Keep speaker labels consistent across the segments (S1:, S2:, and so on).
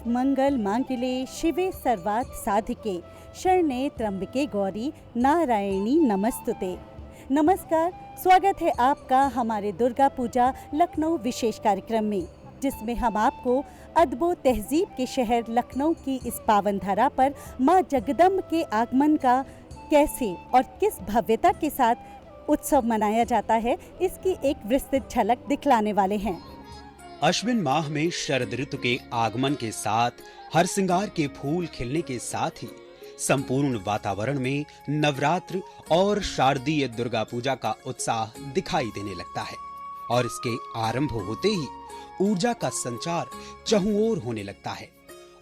S1: मंगल मांगल्ये शिवे सर्वार्थ साधिके शरण्ये त्र्यंबके गौरी नारायणी नमस्तुते। नमस्कार, स्वागत है आपका हमारे दुर्गा पूजा लखनऊ विशेष कार्यक्रम में, जिसमें हम आपको अद्भुत तहजीब के शहर लखनऊ की इस पावन धरा पर मां जगदम्ब के आगमन का कैसे और किस भव्यता के साथ उत्सव मनाया जाता है, इसकी एक विस्तृत झलक दिखलाने वाले हैं।
S2: अश्विन माह में शरद ऋतु के आगमन के साथ हर श्रृंगार के फूल खिलने के साथ ही संपूर्ण वातावरण में नवरात्र और शारदीय दुर्गा पूजा का उत्साह दिखाई देने लगता है और इसके आरंभ होते ही ऊर्जा का संचार चहुओर होने लगता है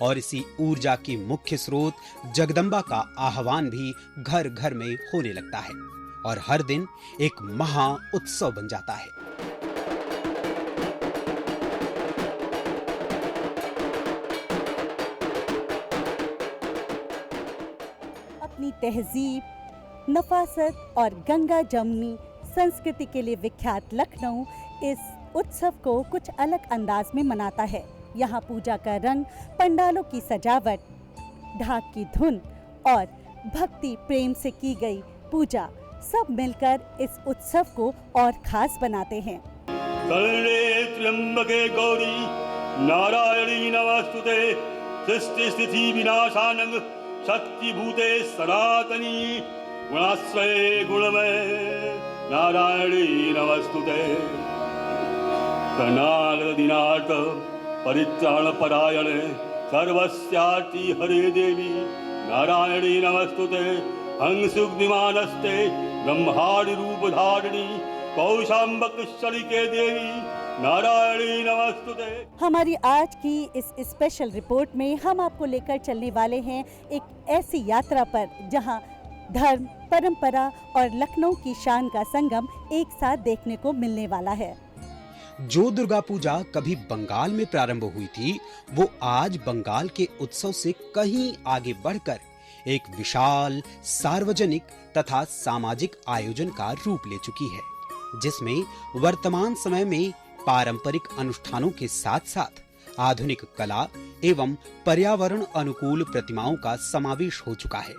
S2: और इसी ऊर्जा की मुख्य स्रोत जगदम्बा का आह्वान भी घर घर में होने लगता है और हर दिन एक महा उत्सव बन जाता है।
S1: अपनी तहजीब, नफासत और गंगा जमनी संस्कृति के लिए विख्यात लखनऊ इस उत्सव को कुछ अलग अंदाज में मनाता है। यहाँ पूजा का रंग, पंडालों की सजावट, ढाक की धुन और भक्ति प्रेम से की गई पूजा सब मिलकर इस उत्सव को और खास बनाते हैं।
S3: शरण्ये त्र्यंबके गौरी नारायणी नमस्तुते, सृष्टि स्थिति विनाशानंग शक्ति भूते सनातनी, गुणाश्रये गुणमय नारायणी नमस्तुते। कनागत दिनार्थ परित्राण परायणे सर्वस्यार्ति हरे देवी नारायणी नमस्तुते। हंसुक विमानस्ते ब्रह्मादि रूप धारिणी कौशाम्बक शलिके देवी नारायणी नमस्तुते।
S1: हमारी आज की इस स्पेशल रिपोर्ट में हम आपको लेकर चलने वाले हैं एक ऐसी यात्रा पर जहां धर्म, परंपरा और लखनऊ की शान का संगम एक साथ देखने को मिलने वाला है।
S2: जो दुर्गा पूजा कभी बंगाल में प्रारंभ हुई थी, वो आज बंगाल के उत्सव से कहीं आगे बढ़कर एक विशाल सार्वजनिक तथा सामाजिक आयोजन का रूप ले चुकी है, जिसमें वर्तमान समय में पारंपरिक अनुष्ठानों के साथ साथ आधुनिक कला एवं पर्यावरण अनुकूल प्रतिमाओं का समावेश हो चुका है।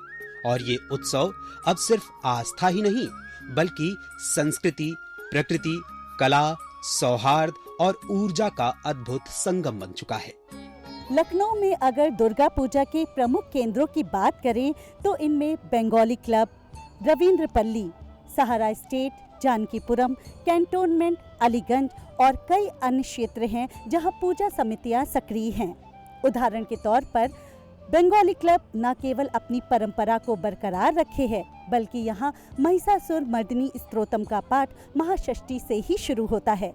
S2: और ये उत्सव अब सिर्फ आस्था ही नहीं, बल्कि संस्कृति, प्रकृति, कला, सौहार्द और ऊर्जा का अद्भुत संगम बन चुका है।
S1: लखनऊ में अगर दुर्गा पूजा के प्रमुख केंद्रों की बात करें तो इनमें बंगाली क्लब, रविंद्र पल्ली, सहारा स्टेट, जानकीपुरम, कैंटोनमेंट, अलीगंज और कई अन्य क्षेत्र हैं जहां पूजा समितियां सक्रिय हैं। उदाहरण के तौर पर बंगाली क्लब न केवल अपनी परंपरा को बरकरार रखे है, बल्कि यहाँ महिषासुर मर्दिनी स्तोत्रम का पाठ महाषष्ठी से ही शुरू होता है।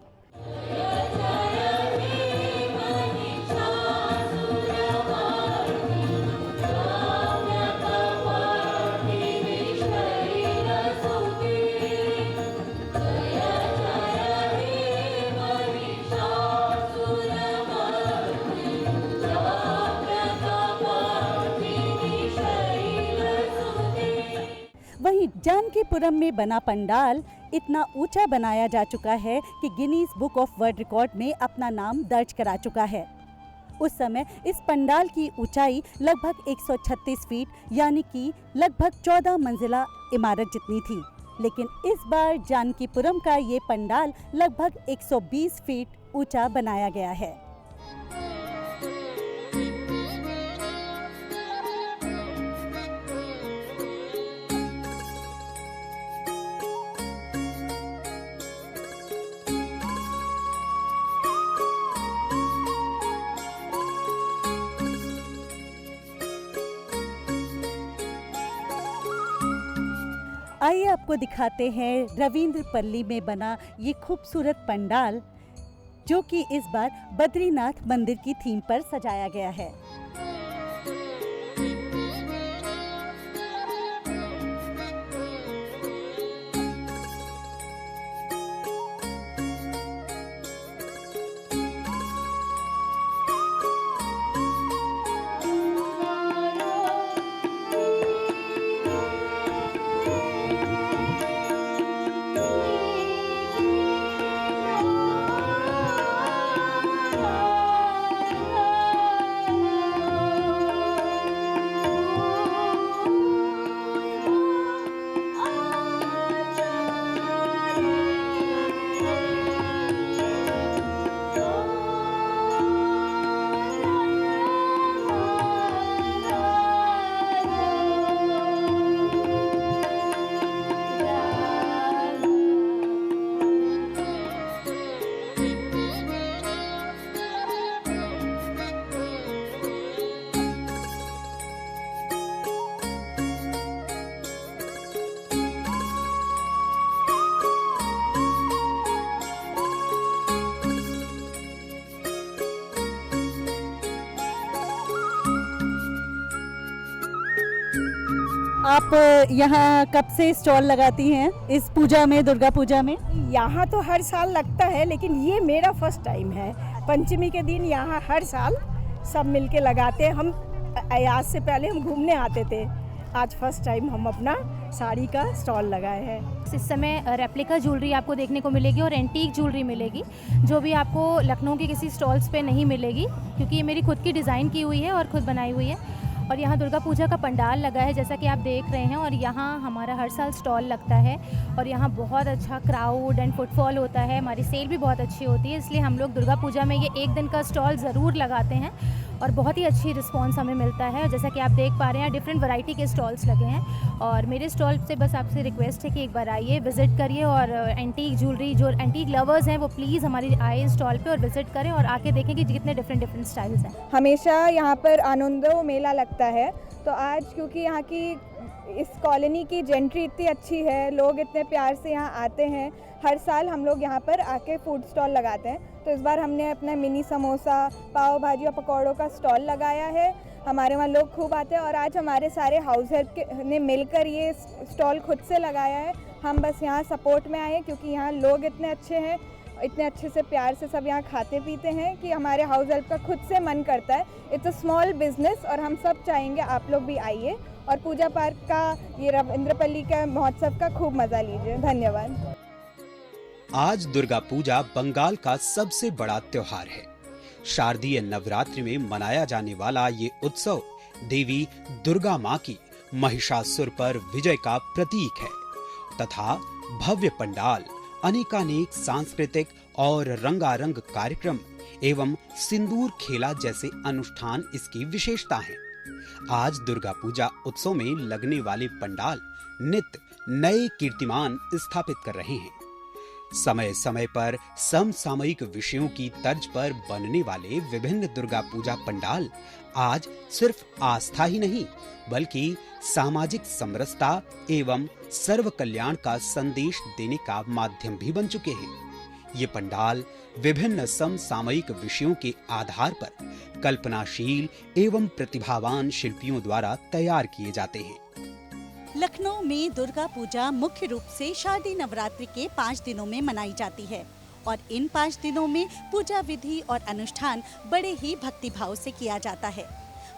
S1: वहीं जानकीपुरम में बना पंडाल इतना ऊंचा बनाया जा चुका है कि Guinness book of world record में अपना नाम दर्ज करा चुका है। उस समय इस पंडाल की ऊंचाई लगभग 136 फीट यानी कि लगभग 14 मंजिला इमारत जितनी थी, लेकिन इस बार जानकीपुरम का ये पंडाल लगभग 120 फीट ऊंचा बनाया गया है। आइए आपको दिखाते हैं रविंद्र पल्ली में बना ये खूबसूरत पंडाल, जो कि इस बार बद्रीनाथ मंदिर की थीम पर सजाया गया है। आप यहाँ कब से स्टॉल लगाती हैं इस पूजा में, दुर्गा पूजा में?
S4: यहाँ तो हर साल लगता है, लेकिन ये मेरा फर्स्ट टाइम है। पंचमी के दिन यहाँ हर साल सब मिलके लगाते हैं। हम आज से पहले हम घूमने आते थे, आज फर्स्ट टाइम हम अपना साड़ी का स्टॉल लगाए हैं।
S5: इस समय रेप्लिका ज्वेलरी आपको देखने को मिलेगी और एंटीक ज्वेलरी मिलेगी, जो भी आपको लखनऊ के किसी स्टॉल्स पे नहीं मिलेगी, क्योंकि ये मेरी खुद की डिज़ाइन की हुई है और खुद बनाई हुई है। और यहाँ दुर्गा पूजा का पंडाल लगा है, जैसा कि आप देख रहे हैं, और यहाँ हमारा हर साल स्टॉल लगता है और यहाँ बहुत अच्छा क्राउड एंड फुटफॉल होता है। हमारी सेल भी बहुत अच्छी होती है, इसलिए हम लोग दुर्गा पूजा में ये एक दिन का स्टॉल ज़रूर लगाते हैं और बहुत ही अच्छी रिस्पांस हमें मिलता है। जैसा कि आप देख पा रहे हैं, डिफरेंट वैरायटी के स्टॉल्स लगे हैं और मेरे स्टॉल से बस आपसे रिक्वेस्ट है कि एक बार आइए, विज़िट करिए और एंटीक ज्वेलरी, जो एंटीक लवर्स हैं वो प्लीज़ हमारी आए स्टॉल पे और विज़िट करें और आके देखें कि कितने डिफरेंट स्टाइल्स हैं।
S4: हमेशा यहाँ पर आनंदो मेला लगता है, तो आज क्योंकि यहाँ की इस कॉलोनी की जेंट्री इतनी अच्छी है, लोग इतने प्यार से यहाँ आते हैं, हर साल हम लोग यहाँ पर आके फूड स्टॉल लगाते हैं। तो इस बार हमने अपना मिनी समोसा, पाव भाजी और पकौड़ों का स्टॉल लगाया है। हमारे वहाँ लोग खूब आते हैं और आज हमारे सारे हाउस हेल्प ने मिलकर ये स्टॉल खुद से लगाया है। हम बस यहाँ सपोर्ट में आए हैं, क्योंकि यहाँ लोग इतने अच्छे हैं, इतने अच्छे से प्यार से सब यहाँ खाते पीते हैं कि हमारे हाउस हेल्प का खुद से मन करता है। इट्स अ स्मॉल बिजनेस और हम सब चाहेंगे आप लोग भी आइए और पूजा पार्क का, ये रविंद्रपल्ली का महोत्सव का खूब मजा लीजिए। धन्यवाद।
S2: आज दुर्गा पूजा बंगाल का सबसे बड़ा त्योहार है। शारदीय नवरात्रि में मनाया जाने वाला ये उत्सव देवी दुर्गा माँ की महिषासुर पर विजय का प्रतीक है तथा भव्य पंडाल, अनेकानेक सांस्कृतिक और रंगारंग कार्यक्रम एवं सिंदूर खेला जैसे अनुष्ठान इसकी विशेषता हैं। आज दुर्गा पूजा उत्सव में लगने वाले पंडाल नित्य नए कीर्तिमान स्थापित कर रहे हैं। समय समय पर समसामयिक विषयों की तर्ज पर बनने वाले विभिन्न दुर्गा पूजा पंडाल आज सिर्फ आस्था ही नहीं, बल्कि सामाजिक समरसता एवं सर्व कल्याण का संदेश देने का माध्यम भी बन चुके हैं। ये पंडाल विभिन्न समसामयिक विषयों के आधार पर कल्पनाशील एवं प्रतिभावान शिल्पियों द्वारा तैयार किए जाते हैं।
S1: लखनऊ में दुर्गा पूजा मुख्य रूप से शारदीय नवरात्रि के 5 दिनों में मनाई जाती है और इन 5 दिनों में पूजा विधि और अनुष्ठान बड़े ही भक्तिभाव से किया जाता है।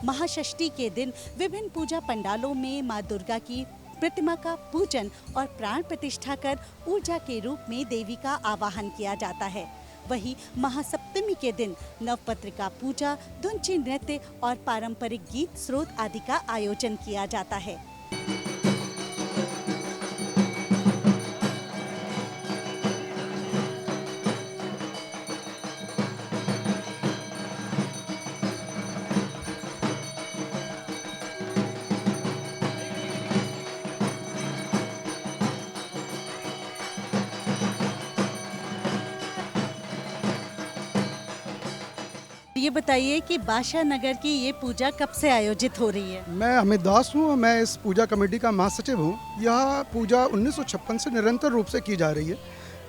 S1: महाषष्ठी के दिन विभिन्न पूजा पंडालों में मां दुर्गा की प्रतिमा का पूजन और प्राण प्रतिष्ठा कर ऊर्जा के रूप में देवी का आवाहन किया जाता है। वहीं महासप्तमी के दिन नवपत्रिका पूजा, धुंची नृत्य और पारंपरिक गीत स्रोत आदि का आयोजन किया जाता है। ये बताइए कि बादशाह नगर की ये पूजा कब से आयोजित हो रही है?
S6: मैं अमित दास हूँ, मैं इस पूजा कमेटी का महासचिव हूँ। यह पूजा 1956 से निरंतर रूप से की जा रही है।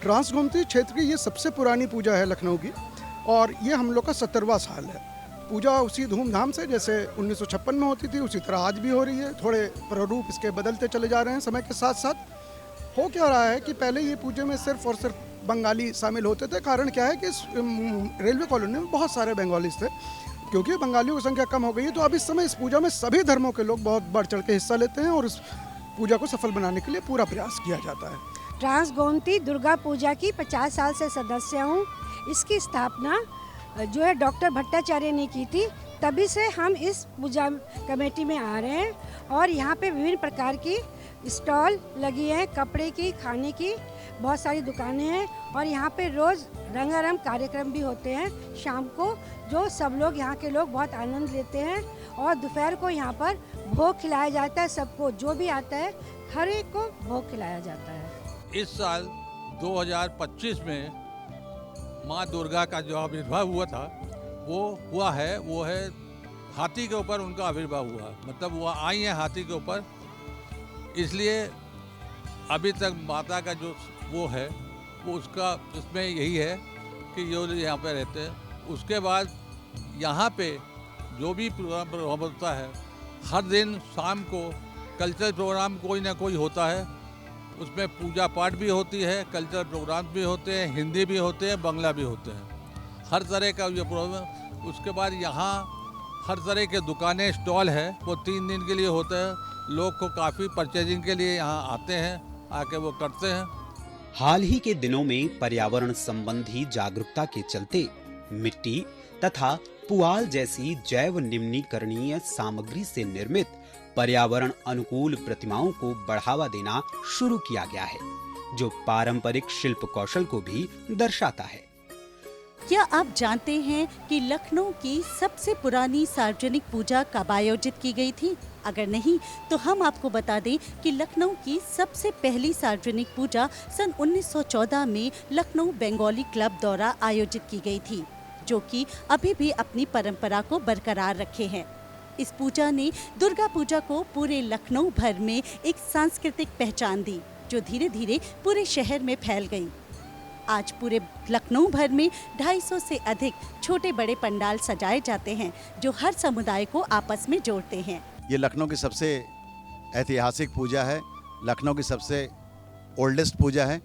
S6: ट्रांस गोमती क्षेत्र की ये सबसे पुरानी पूजा है लखनऊ की और ये हम लोग का 70वां साल है। पूजा उसी धूमधाम से जैसे 1956 में होती थी उसी तरह आज भी हो रही है। थोड़े प्रारूप इसके बदलते चले जा रहे हैं समय के साथ साथ। हो क्या रहा है कि पहले ये पूजा में सिर्फ और सिर्फ बंगाली शामिल होते थे। कारण क्या है कि इस रेलवे कॉलोनी में बहुत सारे बंगालीज थे। क्योंकि बंगालियों की संख्या कम हो गई है, तो अब इस समय इस पूजा में सभी धर्मों के लोग बहुत बढ़ चढ़ के हिस्सा लेते हैं और इस पूजा को सफल बनाने के लिए पूरा प्रयास किया जाता है।
S7: ट्रांस गोमती दुर्गा पूजा की 50 साल से सदस्य हूँ। इसकी स्थापना जो है डॉक्टर भट्टाचार्य ने की थी, तभी से हम इस पूजा कमेटी में आ रहे हैं और यहाँ पे विभिन्न प्रकार की स्टॉल लगी है, कपड़े की, खाने की बहुत सारी दुकानें हैं और यहाँ पे रोज़ रंगारंग कार्यक्रम भी होते हैं शाम को, जो सब लोग यहाँ के लोग बहुत आनंद लेते हैं। और दोपहर को यहाँ पर भोग खिलाया जाता है सबको, जो भी आता है हर एक को भोग खिलाया जाता है।
S8: इस साल 2025 में माँ दुर्गा का जो आविर्भाव हुआ था वो है हाथी के ऊपर उनका आविर्भाव हुआ, मतलब वो आई है हाथी के ऊपर। इसलिए अभी तक माता का जो वो है वो उसका इसमें यही है कि जो यहाँ पे रहते हैं। उसके बाद यहाँ पे जो भी प्रोग्राम होता है हर दिन शाम को कल्चरल प्रोग्राम कोई ना कोई होता है, उसमें पूजा पाठ भी होती है, कल्चरल प्रोग्राम भी होते हैं, हिंदी भी होते हैं, बांग्ला भी होते हैं, हर तरह का ये प्रोग्राम। उसके बाद यहाँ हर तरह के दुकानें, स्टॉल है, वो 3 दिन के लिए होते हैं। लोग को काफ़ी परचेजिंग के लिए यहाँ आते हैं, आके वो करते हैं।
S2: हाल ही के दिनों में पर्यावरण संबंधी जागरूकता के चलते मिट्टी तथा पुआल जैसी जैव निम्नीकरणीय सामग्री से निर्मित पर्यावरण अनुकूल प्रतिमाओं को बढ़ावा देना शुरू किया गया है, जो पारंपरिक शिल्प कौशल को भी दर्शाता है।
S1: क्या आप जानते हैं कि लखनऊ की सबसे पुरानी सार्वजनिक पूजा कब आयोजित की गई थी? अगर नहीं तो हम आपको बता दें कि लखनऊ की सबसे पहली सार्वजनिक पूजा सन 1914 में लखनऊ बंगाली क्लब द्वारा आयोजित की गई थी, जो कि अभी भी अपनी परंपरा को बरकरार रखे हैं। इस पूजा ने दुर्गा पूजा को पूरे लखनऊ भर में एक सांस्कृतिक पहचान दी, जो धीरे धीरे पूरे शहर में फैल गई। आज पूरे लखनऊ भर में 250 से अधिक छोटे बड़े पंडाल सजाए जाते हैं, जो हर समुदाय को आपस में जोड़ते हैं।
S9: ये लखनऊ की सबसे ऐतिहासिक पूजा है, लखनऊ की सबसे ओल्डेस्ट पूजा है।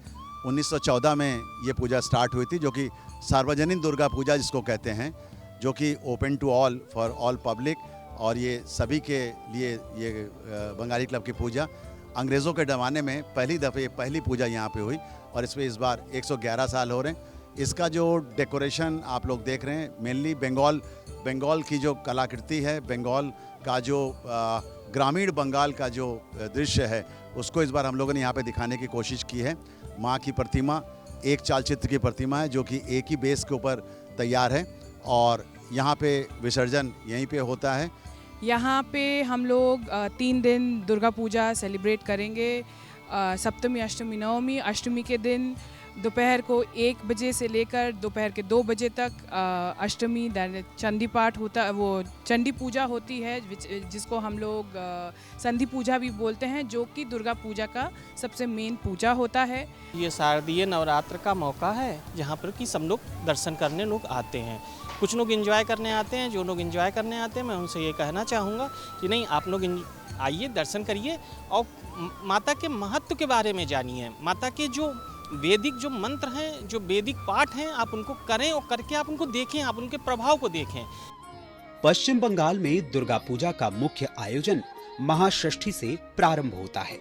S9: 1914 में ये पूजा स्टार्ट हुई थी, जो कि सार्वजनिक दुर्गा पूजा जिसको कहते हैं, जो कि open to all, for all public, और ये सभी के लिए ये बंगाली क्लब की पूजा अंग्रेज़ों के ज़माने में पहली पूजा यहाँ पे हुई, और इसमें इस बार 111 साल हो रहे हैं। इसका जो डेकोरेशन आप लोग देख रहे हैं, मेनली बंगाल की जो कलाकृति है, बंगाल का जो ग्रामीण बंगाल का जो दृश्य है, उसको इस बार हम लोगों ने यहाँ पे दिखाने की कोशिश की है। माँ की प्रतिमा एक चालचित्र की प्रतिमा है, जो कि एक ही बेस के ऊपर तैयार है, और यहाँ पे विसर्जन यहीं पे होता है।
S10: यहाँ पे हम लोग 3 दिन दुर्गा पूजा सेलिब्रेट करेंगे। सप्तमी, अष्टमी, नवमी। अष्टमी के दिन दोपहर को 1 बजे से लेकर दोपहर के 2 बजे तक अष्टमी चंडी पाठ होता है, वो चंडी पूजा होती है, जिसको हम लोग संधि पूजा भी बोलते हैं, जो कि दुर्गा पूजा का सबसे मेन पूजा होता है।
S11: ये शारदीय नवरात्र का मौका है, जहाँ पर कि सब लोग दर्शन करने लोग आते हैं। कुछ लोग एंजॉय करने आते हैं। जो लोग एंजॉय करने आते हैं, मैं उनसे ये कहना चाहूँगा कि नहीं, आप लोग आइए, दर्शन करिए और माता के महत्व के बारे में जानिए। माता के जो वैदिक जो मंत्र हैं, जो वैदिक पाठ हैं, आप उनको करें और करके आप उनको देखें, आप उनके प्रभाव को देखें।
S2: पश्चिम बंगाल में दुर्गा पूजा का मुख्य आयोजन महाषष्ठी से प्रारंभ होता है।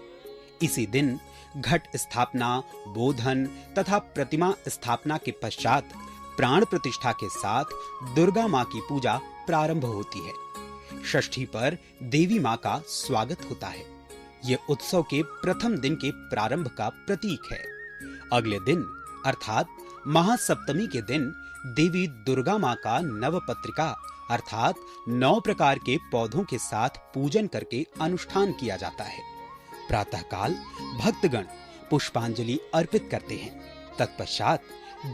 S2: इसी दिन घट स्थापना, बोधन तथा प्रतिमा स्थापना के पश्चात प्राण प्रतिष्ठा के साथ दुर्गा माँ की पूजा प्रारंभ होती है। षष्ठी पर देवी माँ का स्वागत होता है। ये उत्सव के प्रथम दिन के प्रारंभ का प्रतीक है। अगले दिन अर्थात महासप्तमी के दिन देवी दुर्गा माँ का नवपत्रिका अर्थात 9 प्रकार के पौधों के साथ पूजन करके अनुष्ठान किया जाता है। प्रातःकाल भक्तगण पुष्पांजलि अर्पित करते हैं। तत्पश्चात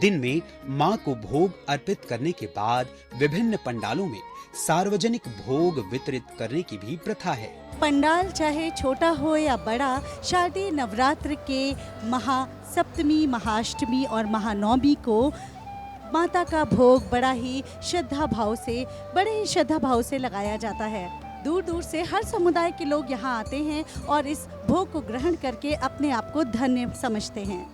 S2: दिन में माँ को भोग अर्पित करने के बाद विभिन्न पंडालों में सार्वजनिक भोग वितरित करने की भी प्रथा है।
S1: पंडाल चाहे छोटा हो या बड़ा, शारदीय नवरात्र के महासप्तमी, महाअष्टमी और महानवमी को माता का भोग बड़े ही श्रद्धा भाव से लगाया जाता है। दूर दूर से हर समुदाय के लोग यहाँ आते हैं और इस भोग को ग्रहण करके अपने आप को धन्य समझते हैं।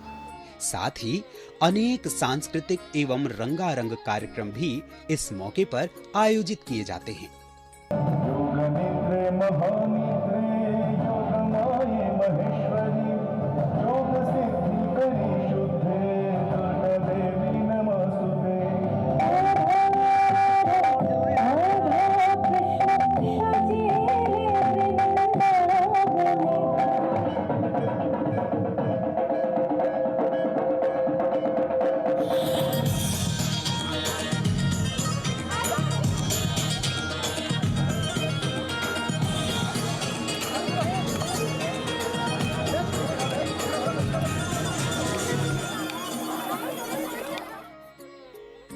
S2: साथ ही अनेक सांस्कृतिक एवं रंगारंग कार्यक्रम भी इस मौके पर आयोजित किए जाते हैं।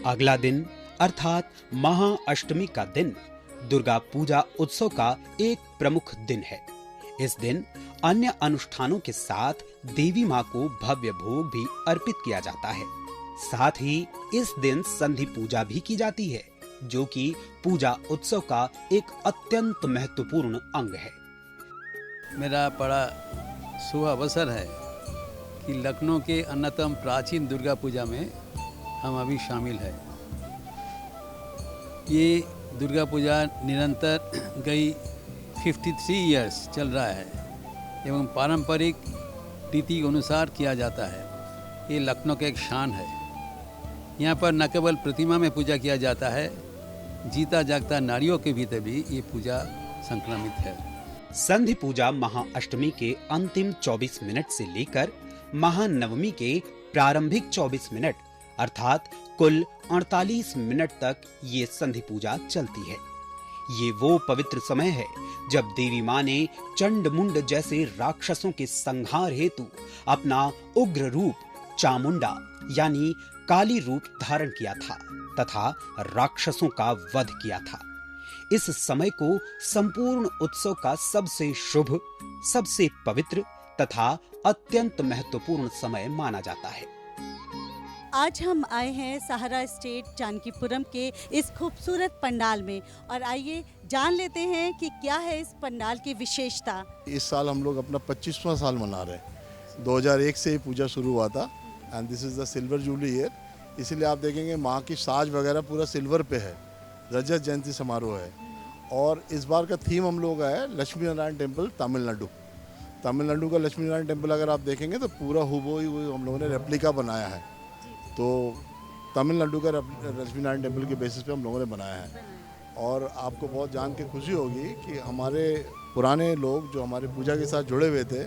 S2: अगला दिन अर्थात महाअष्टमी का दिन दुर्गा पूजा उत्सव का एक प्रमुख दिन है। इस दिन अन्य अनुष्ठानों के साथ देवी माँ को भव्य भोग भी अर्पित किया जाता है। साथ ही इस दिन संधि पूजा भी की जाती है, जो कि पूजा उत्सव का एक अत्यंत महत्वपूर्ण अंग है।
S12: मेरा बड़ा शुभ अवसर है कि लखनऊ के अन्यतम प्राचीन दुर्गा पूजा में हम अभी शामिल हैं। ये दुर्गा पूजा निरंतर गई 53 इयर्स चल रहा है एवं पारंपरिक रीति के अनुसार किया जाता है। ये लखनऊ का एक शान है। यहाँ पर न केवल प्रतिमा में पूजा किया जाता है, जीता जागता नारियों के भीतर भी ये पूजा संक्रमित है।
S2: संधि पूजा महाअष्टमी के अंतिम 24 मिनट से लेकर महानवमी के प्रारंभिक 24 मिनट अर्थात कुल 48 मिनट तक ये संधि पूजा चलती है। ये वो पवित्र समय है जब देवी माँ ने चंड मुंड जैसे राक्षसों के संहार हेतु अपना उग्र रूप चामुंडा यानी काली रूप धारण किया था तथा राक्षसों का वध किया था। इस समय को संपूर्ण उत्सव का सबसे शुभ, सबसे पवित्र तथा अत्यंत महत्वपूर्ण समय माना जाता है।
S1: आज हम आए हैं सहारा स्टेट जानकीपुरम के इस खूबसूरत पंडाल में और आइए जान लेते हैं कि क्या है इस पंडाल की विशेषता।
S13: इस साल हम लोग अपना 25वां साल मना रहे हैं। 2001 से ये पूजा शुरू हुआ था and this is the silver jubilee year. इसीलिए आप देखेंगे माँ की साज वगैरह पूरा सिल्वर पे है। रजत जयंती समारोह है और इस बार का थीम हम लोग है लक्ष्मी नारायण टेम्पल तमिलनाडु। तमिलनाडु का लक्ष्मी नारायण टेम्पल अगर आप देखेंगे तो पूरा हुबहू हम लोगों ने रेप्लिका बनाया है। तो तमिलनाडु का लक्ष्मी नारायण टेम्पल के बेसिस पे हम लोगों ने बनाया है। और आपको बहुत जान के खुशी होगी कि हमारे पुराने लोग जो हमारे पूजा के साथ जुड़े हुए थे,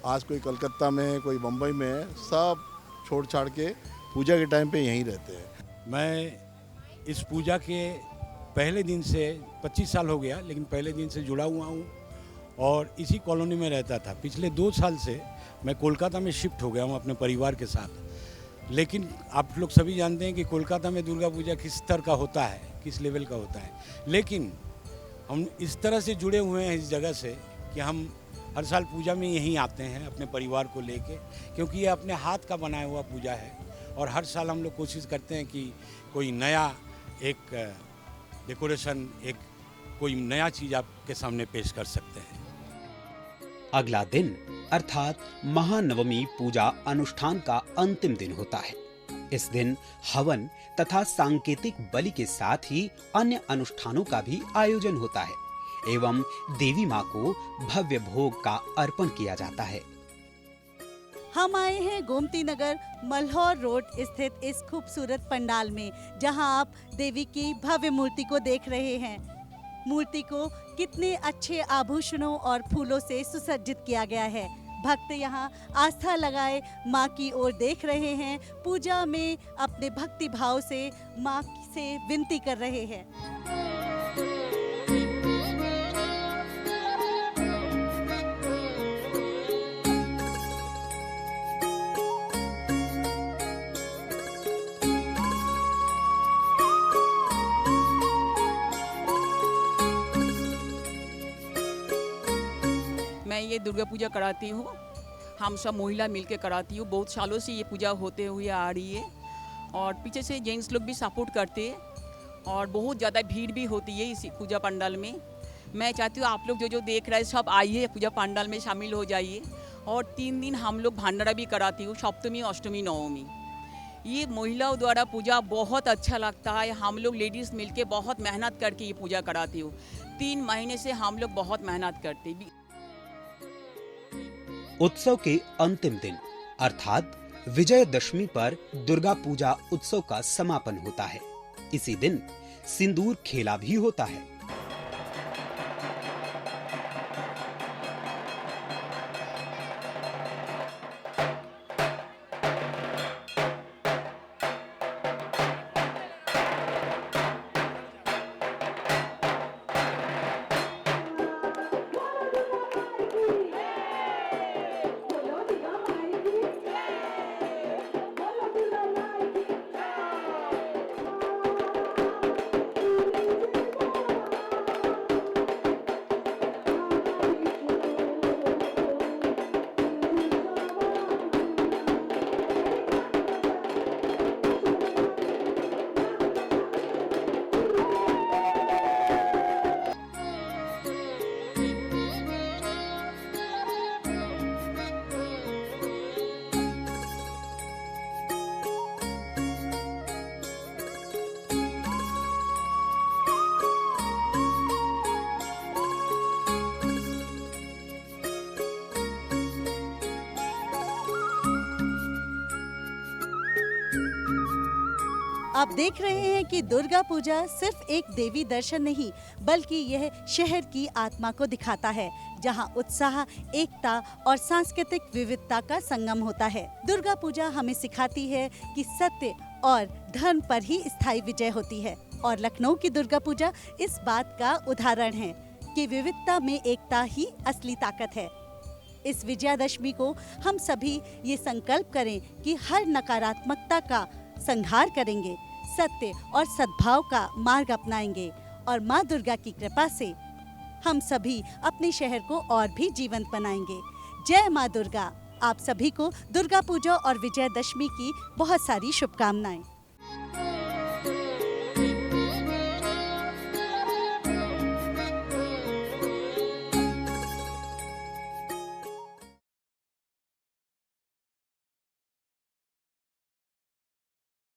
S13: आज कोई कलकत्ता में, कोई मुंबई में, सब छोड़ छाड़ के पूजा के टाइम पे यहीं रहते हैं।
S14: मैं इस पूजा के पहले दिन से 25 साल हो गया, लेकिन पहले दिन से जुड़ा हुआ हूँ और इसी कॉलोनी में रहता था। पिछले 2 साल से मैं कोलकाता में शिफ्ट हो गया हूँ अपने परिवार के साथ। लेकिन आप लोग सभी जानते हैं कि कोलकाता में दुर्गा पूजा किस स्तर का होता है, किस लेवल का होता है। लेकिन हम इस तरह से जुड़े हुए हैं इस जगह से कि हम हर साल पूजा में यहीं आते हैं अपने परिवार को लेके, क्योंकि ये अपने हाथ का बनाया हुआ पूजा है। और हर साल हम लोग कोशिश करते हैं कि कोई नया एक डेकोरेशन, एक कोई नया चीज़ आपके सामने पेश कर सकते हैं।
S2: अगला दिन अर्थात महानवमी पूजा अनुष्ठान का अंतिम दिन होता है। इस दिन हवन तथा सांकेतिक बलि के साथ ही अन्य अनुष्ठानों का भी आयोजन होता है एवं देवी माँ को भव्य भोग का अर्पण किया जाता है।
S1: हम आए हैं गोमती नगर मल्हौर रोड स्थित इस खूबसूरत पंडाल में, जहां आप देवी की भव्य मूर्ति को देख रहे हैं। मूर्ति को कितने अच्छे आभूषणों और फूलों से सुसज्जित किया गया है। भक्त यहाँ आस्था लगाए माँ की ओर देख रहे हैं, पूजा में अपने भक्ति भाव से माँ से विनती कर रहे हैं।
S15: मैं ये दुर्गा पूजा कराती हूँ, हम सब महिला मिलके कराती हूँ। बहुत सालों से ये पूजा होते हुए आ रही है और पीछे से जेंट्स लोग भी सपोर्ट करते हैं और बहुत ज़्यादा भीड़ भी होती है इस पूजा पंडाल में। मैं चाहती हूँ आप लोग जो देख रहे हैं सब आइए, पूजा पंडाल में शामिल हो जाइए। और 3 दिन हम लोग भंडारा भी कराती हूँ, सप्तमी, अष्टमी, नवमी। ये महिलाओं द्वारा पूजा बहुत अच्छा लगता है। हम लोग लेडीज़ मिलके बहुत मेहनत करके ये पूजा कराती हूँ। 3 महीने से हम लोग बहुत मेहनत करते हैं।
S2: उत्सव के अंतिम दिन अर्थात विजयदशमी पर दुर्गा पूजा उत्सव का समापन होता है। इसी दिन सिंदूर खेला भी होता है।
S1: आप देख रहे हैं कि दुर्गा पूजा सिर्फ एक देवी दर्शन नहीं बल्कि यह शहर की आत्मा को दिखाता है, जहां उत्साह, एकता और सांस्कृतिक विविधता का संगम होता है। दुर्गा पूजा हमें सिखाती है कि सत्य और धर्म पर ही स्थायी विजय होती है और लखनऊ की दुर्गा पूजा इस बात का उदाहरण है कि विविधता में एकता ही असली ताकत है। इस विजयादशमी को हम सभी ये संकल्प करें कि हर नकारात्मकता का संहार करेंगे, सत्य और सद्भाव का मार्ग अपनाएंगे और माँ दुर्गा की कृपा से हम सभी अपने शहर को और भी जीवंत बनाएंगे। जय माँ दुर्गा। आप सभी को दुर्गा पूजा और विजयदशमी की बहुत सारी शुभकामनाएं।